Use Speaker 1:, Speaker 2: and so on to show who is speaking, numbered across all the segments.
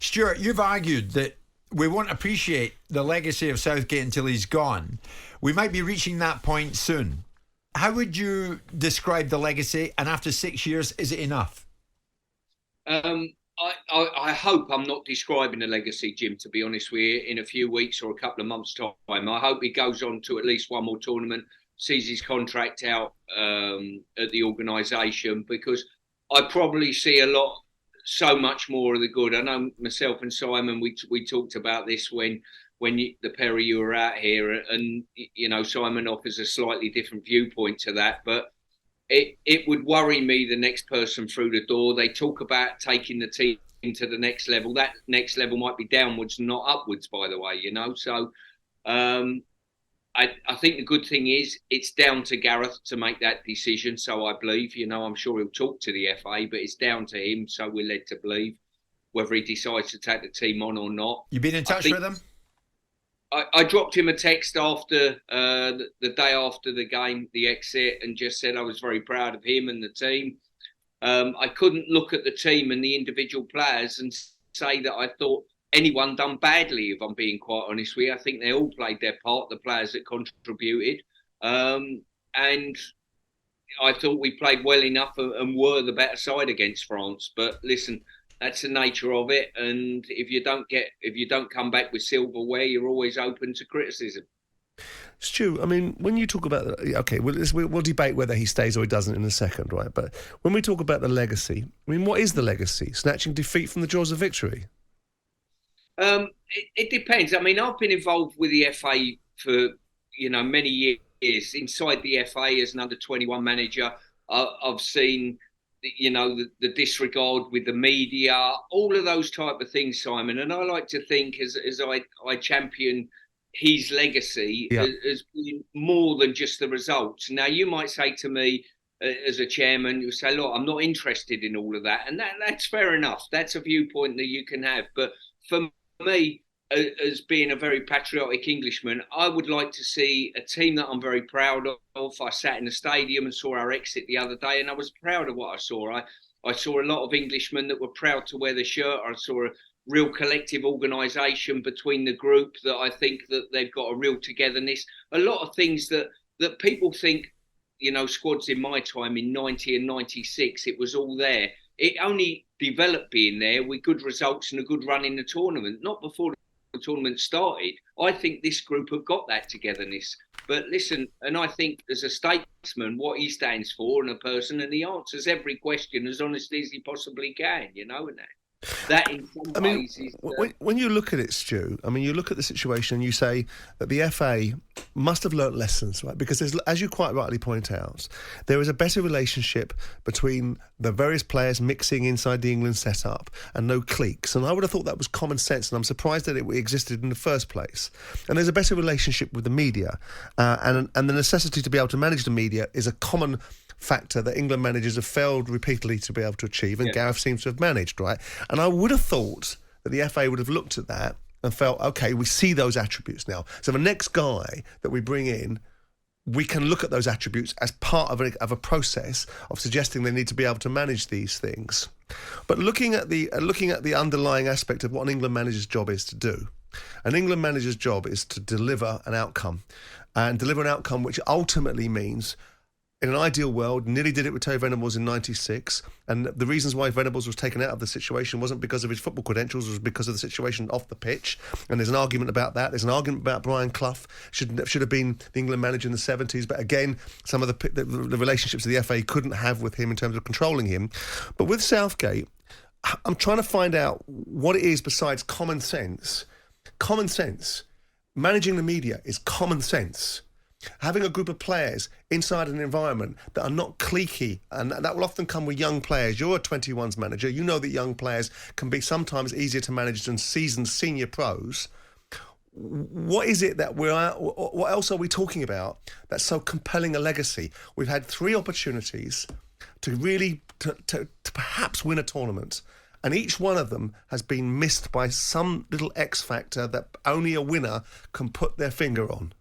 Speaker 1: Stuart, you've argued that we won't appreciate the legacy of Southgate until he's gone. We might be reaching that point soon. How would you describe the legacy? And after 6 years, is it enough?
Speaker 2: I hope I'm not describing a legacy, Jim, to be honest with you, in a few weeks or a couple of months' time. I hope he goes on to at least one more tournament, sees his contract out at the organisation, because I probably see so much more of the good. I know myself and Simon, we talked about this when the pair of you were out here, and Simon offers a slightly different viewpoint to that, but it would worry me the next person through the door. They talk about taking the team to the next level. That next level might be downwards, not upwards, by the way, So I think the good thing is it's down to Gareth to make that decision. So I believe, I'm sure he'll talk to the FA, but it's down to him. So we're led to believe whether he decides to take the team on or not.
Speaker 1: You've been in touch with him?
Speaker 2: I dropped him a text after the day after the game, the exit, and just said I was very proud of him and the team. I couldn't look at the team and the individual players and say that I thought anyone done badly, if I'm being quite honest with you. I think they all played their part, the players that contributed. And I thought we played well enough and were the better side against France. But listen, that's the nature of it, and if you don't come back with silverware, you're always open to criticism.
Speaker 3: Stu, I mean, when you talk about we'll debate whether he stays or he doesn't in a second, right? But when we talk about the legacy, I mean, what is the legacy? Snatching defeat from the jaws of victory?
Speaker 2: It depends. I mean, I've been involved with the FA for many years. Inside the FA as an under-21 manager, I've seen the disregard with the media, all of those type of things, Simon. And I like to think as I champion his legacy as being more than just the results. Now, you might say to me as a chairman, you say, look, I'm not interested in all of that. And that's fair enough. That's a viewpoint that you can have. But for me, as being a very patriotic Englishman, I would like to see a team that I'm very proud of. I sat in the stadium and saw our exit the other day, and I was proud of what I saw. I saw a lot of Englishmen that were proud to wear the shirt. I saw a real collective organisation between the group, that I think that they've got a real togetherness. A lot of things that people think, squads in my time in 90 and 96, it was all there. It only developed being there with good results and a good run in the tournament, not before the tournament started. I think this group have got that togetherness. But listen, and I think as a statesman, what he stands for and a person, and he answers every question as honestly as he possibly can, and that in some ways is...
Speaker 3: When you look at it, Stu, I mean, you look at the situation and you say that the FA must have learnt lessons, right? Because as you quite rightly point out, there is a better relationship between the various players mixing inside the England setup and no cliques. And I would have thought that was common sense, and I'm surprised that it existed in the first place. And there's a better relationship with the media, and the necessity to be able to manage the media is a common factor that England managers have failed repeatedly to be able to achieve, and Gareth seems to have managed, right? And I would have thought that the FA would have looked at that and felt, okay, we see those attributes now. So the next guy that we bring in, we can look at those attributes as part of a process of suggesting they need to be able to manage these things. But looking at the underlying aspect of what an England manager's job is to do, an England manager's job is to deliver an outcome, and deliver an outcome which ultimately means, in an ideal world, nearly did it with Venables in 96, and the reasons why Venables was taken out of the situation wasn't because of his football credentials, it was because of the situation off the pitch, and there's an argument about that. There's an argument about Brian Clough should have been the England manager in the 70s, but again, some of the relationships the FA couldn't have with him in terms of controlling him. But with Southgate, I'm trying to find out what it is besides common sense. Common sense. Managing the media is common sense. Having a group of players inside an environment that are not cliquey, and that will often come with young players. You're a 21s manager. You know that young players can be sometimes easier to manage than seasoned senior pros. What is it that what else are we talking about that's so compelling a legacy? We've had 3 opportunities to really to perhaps win a tournament, and each one of them has been missed by some little X factor that only a winner can put their finger on.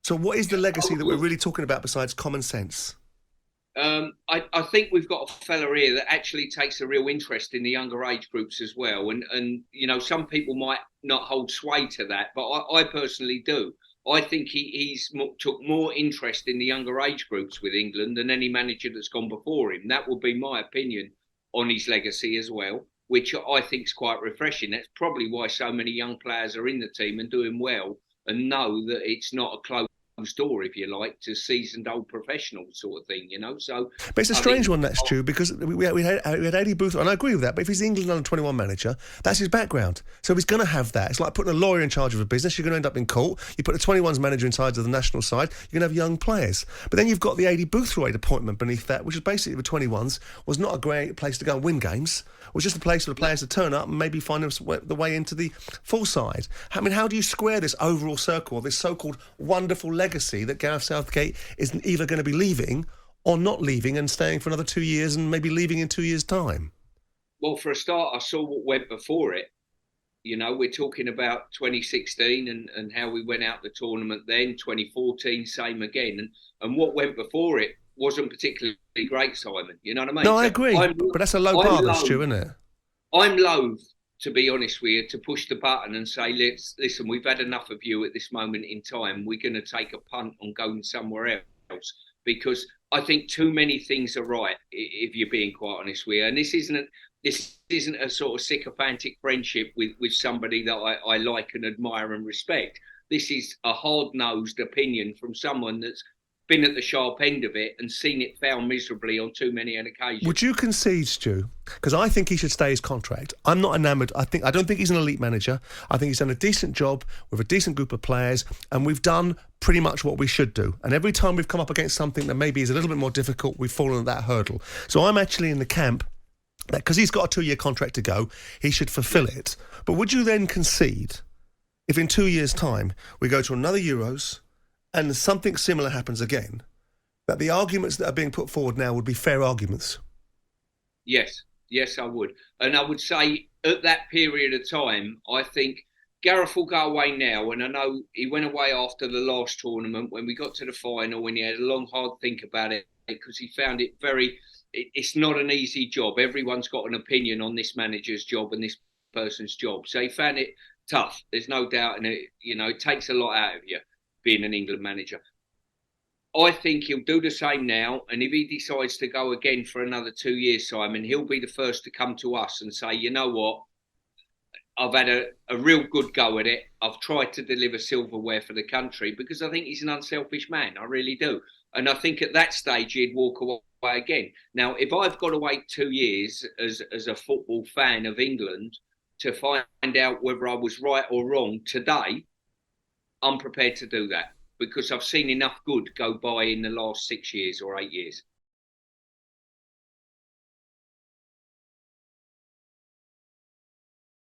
Speaker 3: So what is the legacy that we're really talking about besides common sense?
Speaker 2: I think we've got a fella here that actually takes a real interest in the younger age groups as well. And you know, some people might not hold sway to that, but I personally do. I think he's took more interest in the younger age groups with England than any manager that's gone before him. That would be my opinion on his legacy as well, which I think is quite refreshing. That's probably why so many young players are in the team and doing well and know that it's not a closed door, if you like, to seasoned old professionals sort of thing, you know. So,
Speaker 3: but it's a strange one, that's true, because we had Eddie Booth, and I agree with that. But if he's the England under-21 manager, that's his background, so he's going to have that. It's like putting a lawyer in charge of a business. You're going to end up in court. You put a 21s manager in charge of the national side, you're going to have young players. But then you've got the Eddie Boothroyd appointment beneath that, which is basically the 21s was not a great place to go and win games. It was just a place for the players to turn up and maybe find the way into the full side. I mean, how do you square this overall circle, this so-called wonderful legacy that Gareth Southgate is either going to be leaving or not leaving and staying for another 2 years and maybe leaving in 2 years' time?
Speaker 2: Well, for a start, I saw what went before it. You know, we're talking about 2016 and how we went out the tournament then, 2014, same again. And what went before it wasn't particularly great, Simon. You know what I mean?
Speaker 3: No, I agree. But that's a low bar, that's true, isn't it?
Speaker 2: I'm loath, to be honest with you, to push the button and say, listen, we've had enough of you at this moment in time. We're going to take a punt on going somewhere else, because I think too many things are right, if you're being quite honest with you. And this isn't a sort of sycophantic friendship with somebody that I like and admire and respect. This is a hard-nosed opinion from someone that's been at the sharp end of it and seen it fail miserably on too many an occasion.
Speaker 3: Would you concede, Stu? Because I think he should stay his contract. I'm not enamoured. I don't think he's an elite manager. I think he's done a decent job with a decent group of players, and we've done pretty much what we should do. And every time we've come up against something that maybe is a little bit more difficult, we've fallen at that hurdle. So I'm actually in the camp that because he's got a 2-year contract to go, he should fulfil it. But would you then concede if in 2 years' time we go to another Euros and something similar happens again, that the arguments that are being put forward now would be fair arguments?
Speaker 2: Yes, I would. And I would say at that period of time, I think Gareth will go away now. And I know he went away after the last tournament when we got to the final, when he had a long, hard think about it, because he found it it's not an easy job. Everyone's got an opinion on this manager's job and this person's job. So he found it tough. There's no doubt in it. You know, it takes a lot out of you being an England manager. I think he'll do the same now, and if he decides to go again for another 2 years, Simon, he'll be the first to come to us and say, you know what, I've had a real good go at it. I've tried to deliver silverware for the country, because I think he's an unselfish man. I really do. And I think at that stage he'd walk away again. Now, if I've got to wait 2 years as a football fan of England to find out whether I was right or wrong today, I'm prepared to do that, because I've seen enough good go by in the last 6 years or 8 years.